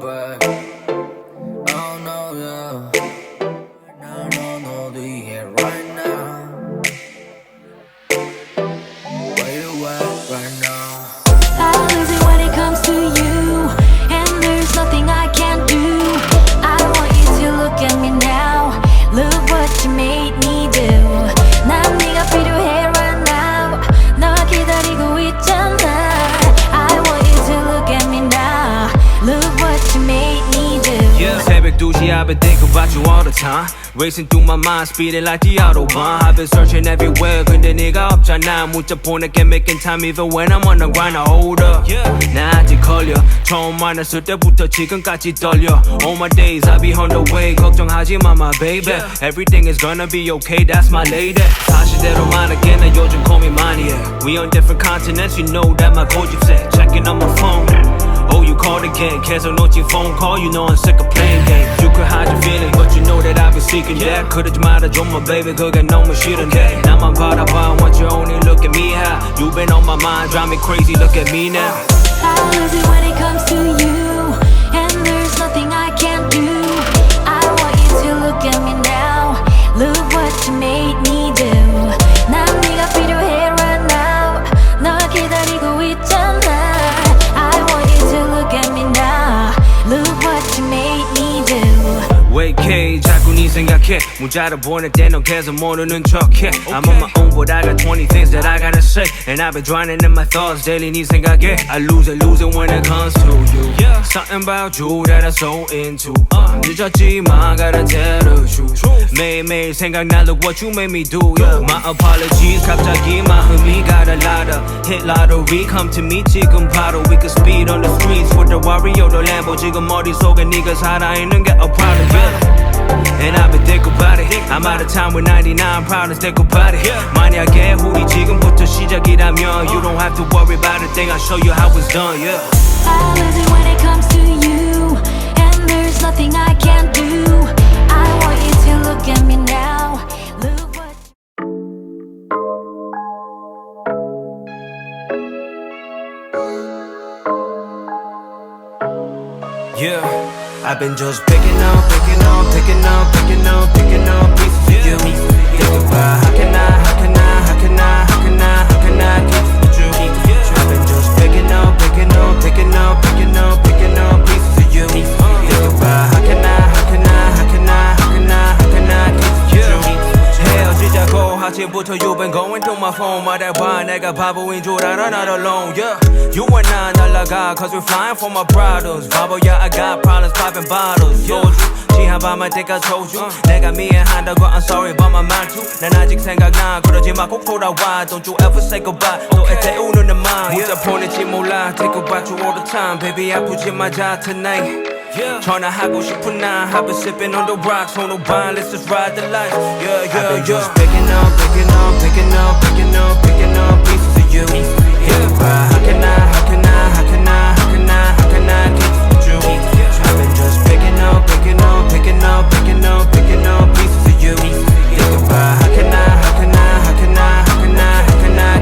back. Oh no, yeah. No, no, no, do you hear right now? Where you at right now? I lose it when it comes to you, and there's nothing I can do. I want you to look at me now. Look what you made me do. 난 네가 필요해 right now. 널 기다리고 있잖아. I want you to look at me now. Look what you made me do. Yeah. 새벽 2시 I've been thinking about you all the time. Racing through my mind, speeding like the Autobahn. I've been searching everywhere, 근데 네가 없잖아. 문자 보낼게 making time even when I'm on the grind. I hold up, 나 아직 걸려. 처음 만났을 때부터 지금까지 떨려. All my days I be on the way. 걱정하지 마 my baby. Everything is gonna be okay, that's my lady. 사실대로 말할게, 나 요즘 고민 많이 해. We on different continents, you know that my 고집세. Checking on my phone. Oh, you called again, 계속 놓친 phone call. You know I'm sick of playing games. You could hide your feelings, but you know that I've been seeking that. 그러지 말아줘 my baby, 그게 너무 싫은데. 나만 바라봐, want you only look at me how. You've been on my mind, drive me crazy, look at me now. I lose it when it comes to you, and there's nothing I can do. I want you to look at me now. Look what you made me do. 난 네가 필요해 right now. 널 기다리고 있잖아. I want you to look at me now. Look what you made me do. Wait, K, 자꾸 네 생각해. 문자를 보낼 때 넌 계속 모르는 척해. I'm on my own, but I got 20 things that I gotta say. And I've been drowning in my thoughts daily. 네 생각에 I lose it when it comes to you. Something about you that I'm so into. 늦었지만 gotta tell the truth. 매일매일 생각나, look what you made me do. My apologies, 갑자기 마음이 got a lot of hit lottery. Come to me 지금 바로. We could speed on the streets with the Wario, the Lambo. 지금 머릿속에 네가 살아있는 게 a problem, yeah. And I've been thinking about it. I'm out of time with 99 problems, think about it. 만약에 우리 지금부터 시작이라면 you don't have to worry about a thing. I'll show you how it's done, yeah. I lose it when it comes to you, and there's nothing I can do. I want you to look at me now. Look what Yeah, I've been just picking up pieces of you. Think about how can I keep with you? I've been just picking up pieces of you. Think about how can I keep with you? 헤어지자고 아침부터 you've been going through my phone. 말해봐 내가 바보인 줄 알아 not alone, yeah. You and I 날라가 cause we're flying for my problems. 바보야 I got problems popping bottles. 요즘 지한 밤만 think I told you. 내가 미안하다고 I'm sorry but my 말투 난 아직 생각나. 그러지 마 꼭 돌아와. Don't you ever say goodbye. 너의 태우는 내 맘 문자 보낼지 몰라. Think about you all the time. Baby 아프지 마자 tonight. 전화하고 싶은 나 I've been sipping on the rocks on the wine. Let's just ride the life. Yeah. I've been just picking up pieces of you. Yeah, how can I keep with you? I've been just picking up pieces of you. Yeah, how can I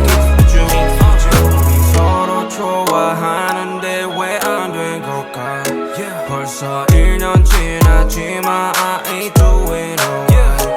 keep with you? 서로 좋아하는데 왜 안 된 걸까? 벌써 1년 지났지만 I ain't doing alright.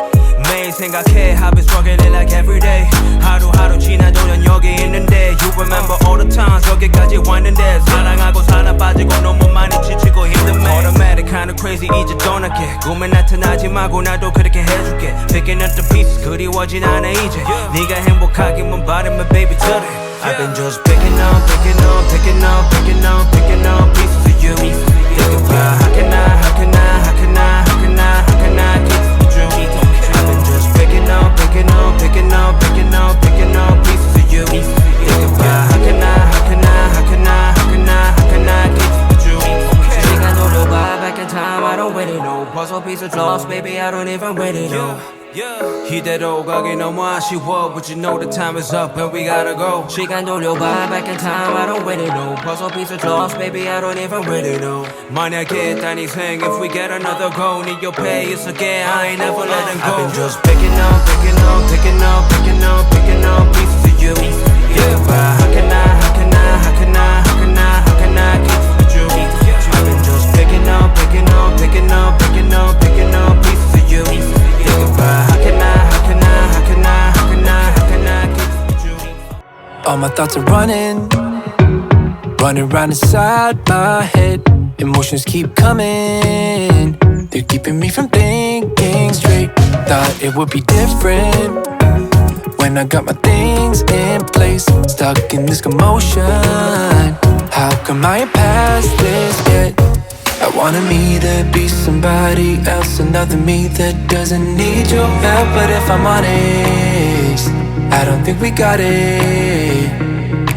매일 생각해 I've been struggling like every day. 하루하루 지나도 난 여기 있는데 You remember all the times 여기까지 왔는데 사랑하고 사랑 빠지고 너무 많이 지치고 힘든 매 Automatic kinda crazy 이제 떠날게. 꿈에 나타나지 말고 나도 그렇게 해줄게. Picking up the pieces 그리워진 않아 이제. 네가 행복하기만 바라면 baby today. I've been just picking up pieces of you. Think about how can I keep with you? I've been just picking up pieces of you. Think about how can I keep with you? 시간 돌려봐 back in time I don't really know. Puzzle pieces lost baby I don't even really know. 이대로 가기 너무 아쉬워. But you know the time is up and we gotta go. 시간 돌려봐 back in time I don't really know. Puzzle pieces lost baby I don't even really know. 만약에 딴 인생 if we get another go. Need your pay it's again I ain't never letting go. I've been just picking up pieces of you. Yeah, how can I keep with you? I've been just picking thoughts are running round inside my head. Emotions keep coming, they're keeping me from thinking straight. Thought it would be different when I got my things in place. Stuck in this commotion, how come I ain't past this yet? I wanted me to be somebody else, another me that doesn't need your help. But if I'm honest, I don't think we got it.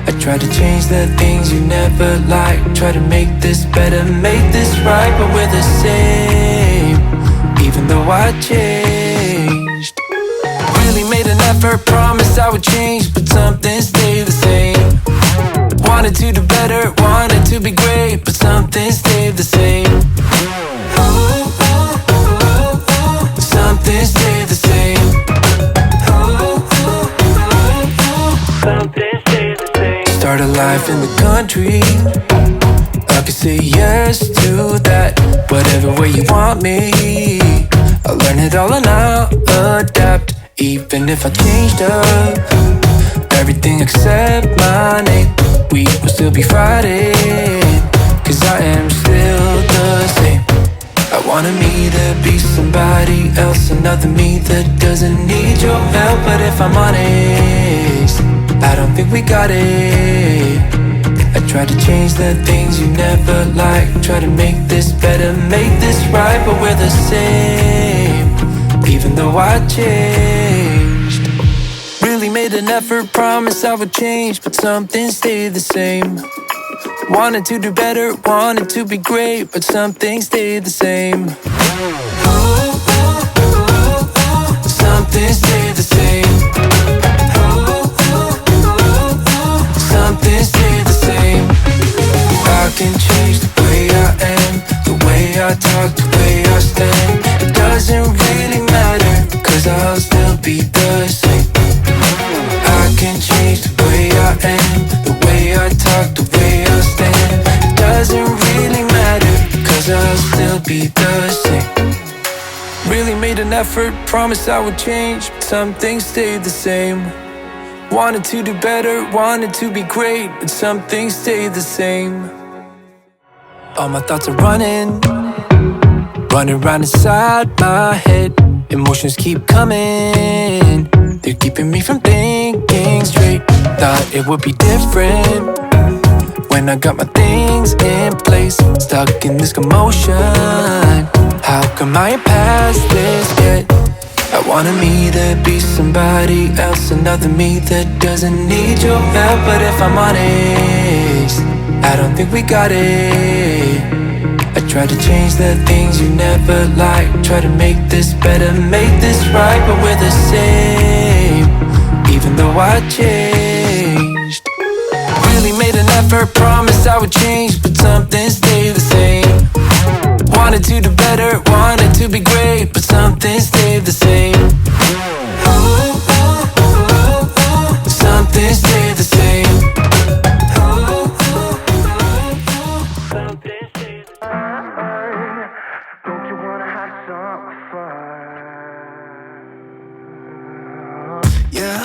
I tried to change the things you never liked, try to make this better, make this right, but we're the same, even though I changed. Really made an effort, promised I would change, but something stayed the same. Wanted to do better, wanted to be great, but something stayed the same. Something stayed the same. Something stayed the same. Start a life in the country, I could say yes to that. Whatever way you want me, I'll learn it all and I'll adapt. Even if I changed up everything except my name, we will still be fighting, cause I am still the same. I wanted me to be somebody else, another me that doesn't need your help. But if I'm honest, I don't think we got it. I tried to change the things you never liked, try to make this better, make this right, but we're the same, even though I changed. Really made an effort, promised I would change, but something stayed the same. Wanted to do better, wanted to be great, but something stayed the same. Something stayed the same. Something stayed the same. I can change the way I am, the way I talk, the way I stand. It doesn't really matter, cause I'll still be the same. I can change the way I am, the way I talk, the way I stand. It doesn't really matter, cause I'll still be the same. Really made an effort, promised I would change, but some things stayed the same. Wanted to do better, wanted to be great, but some things stayed the same. All my thoughts are running round inside my head. Emotions keep coming, they're keeping me from thinking straight. Thought it would be different when I got my things in place. Stuck in this commotion, how come I ain't past this yet? I wanted me to be somebody else, another me that doesn't need your help. But if I'm honest, I don't think we got it. I tried to change the things you never liked, try to make this better, make this right, but we're the same, even though I changed. Really made an effort, promised I would change, but something stayed the same. Wanted to do better, wanted to be great, but something stayed the same. Something stayed the same. Don't you wanna have some fun? Yeah,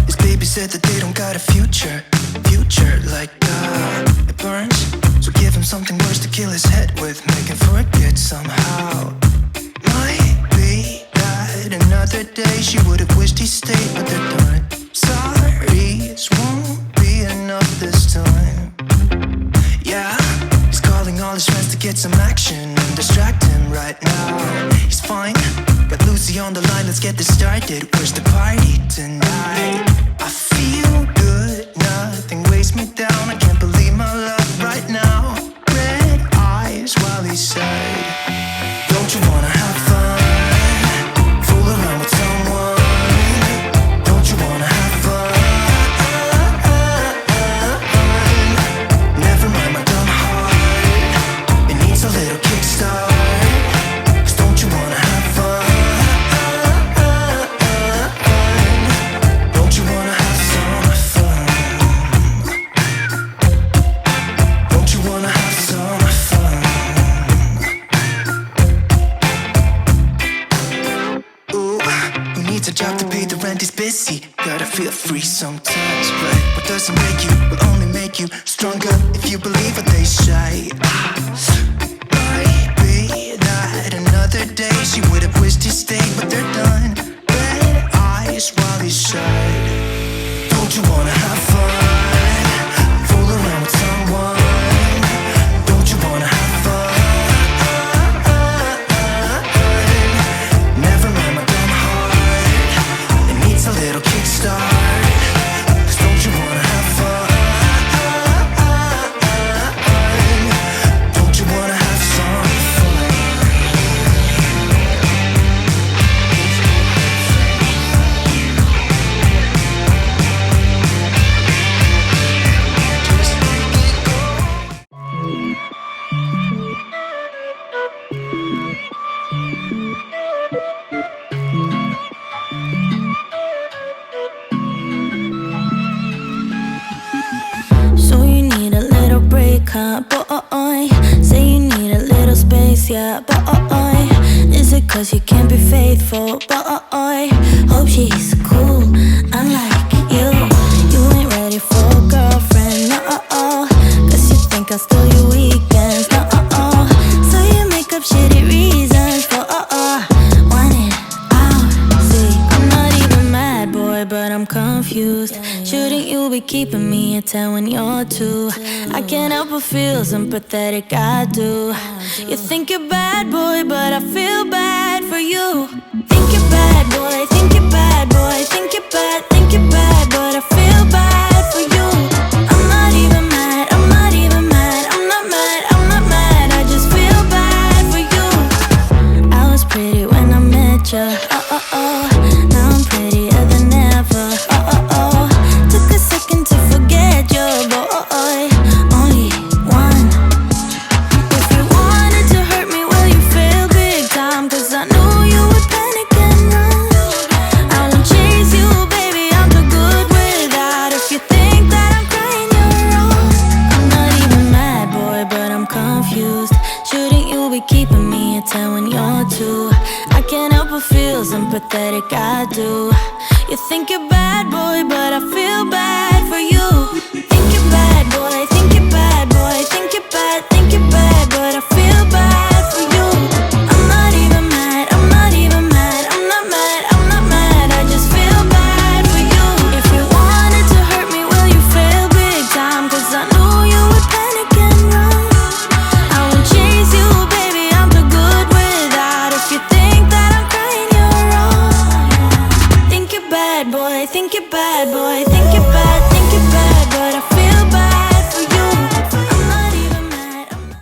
his baby said that they don't got a future like it burns. So give him something worse to kill his head with, make him forget somehow. Might be that another day she would've wished he stayed, but they're done. Sorry's won't be enough this time. Yeah, he's calling all his friends to get some action and distract him right now. He's fine, got Lucy on the line, let's get this started. Where's the party tonight? I feel good, nothing weighs me down. I can't believe my luck right now. Red eyes while he said, don't you wanna have fun? Fool around with someone. Don't you wanna have fun? Never mind my dumb heart, it needs a little kickstart. Cause don't you wanna have fun? Don't you wanna have some fun? Don't you wanna have some fun? Ooh, who needs a job to pay the rent? He's busy, gotta feel free sometimes, right? What doesn't break you will only make you stronger if you believe what they say. Might be that another day she would have wished to stay, but they're done. Red eyes while he's sad. Don't you wanna have fun? Fool around with someone. Don't you wanna have fun? Never mind my dumb heart. It needs a little kickstart. 'Cause don't you wanna have fun? Don't you wanna have some fun? So you need a little break, huh, boy? Say you need a little space, yeah, boy. Is it 'cause you can't be faithful, boy? Hope she's cool, unlike you. You ain't ready for a girlfriend, no, 'cause you think I'll steal your weekends, no. So you make up shitty reasons for want it out. See, I'm not even mad, boy, but I'm confused. Shouldn't you be keeping me at 10 when you're 2? I can't help but feel sympathetic, I do. You think you're bad, boy, but I feel bad for you. Think you're bad, boy, think you're bad, boy, think you're bad, but I feel bad for you. I'm not even mad, I'm not even mad, I'm not mad, I'm not mad, I just feel bad for you. I was pretty when I met ya, now I'm prettier than ever, Took a second to forget your boy, only one. If you wanted to hurt me, well you failed big time, 'cause I knew you would panic and run. I won't chase you, baby, I'm too good without. If you think that I'm crying, you're wrong. I'm not even mad, boy, but I'm confused. Shouldn't you be keeping me at 10 when you're 2? I can't help but feel sympathetic, I do. You think you're bad, boy, but I feel bad for you. Think you're bad, boy, think you're bad, boy, think you're bad, but I feel bad for you. I'm not even mad, I'm not even mad, I'm not mad, I'm not mad, I just feel bad for you. If you wanted to hurt me, well you failed big time, 'cause I knew you would panic and run. I won't chase you, baby, I'm too good without. If you think that I'm crying, you're wrong. Think you're bad, boy, think you're bad, boy.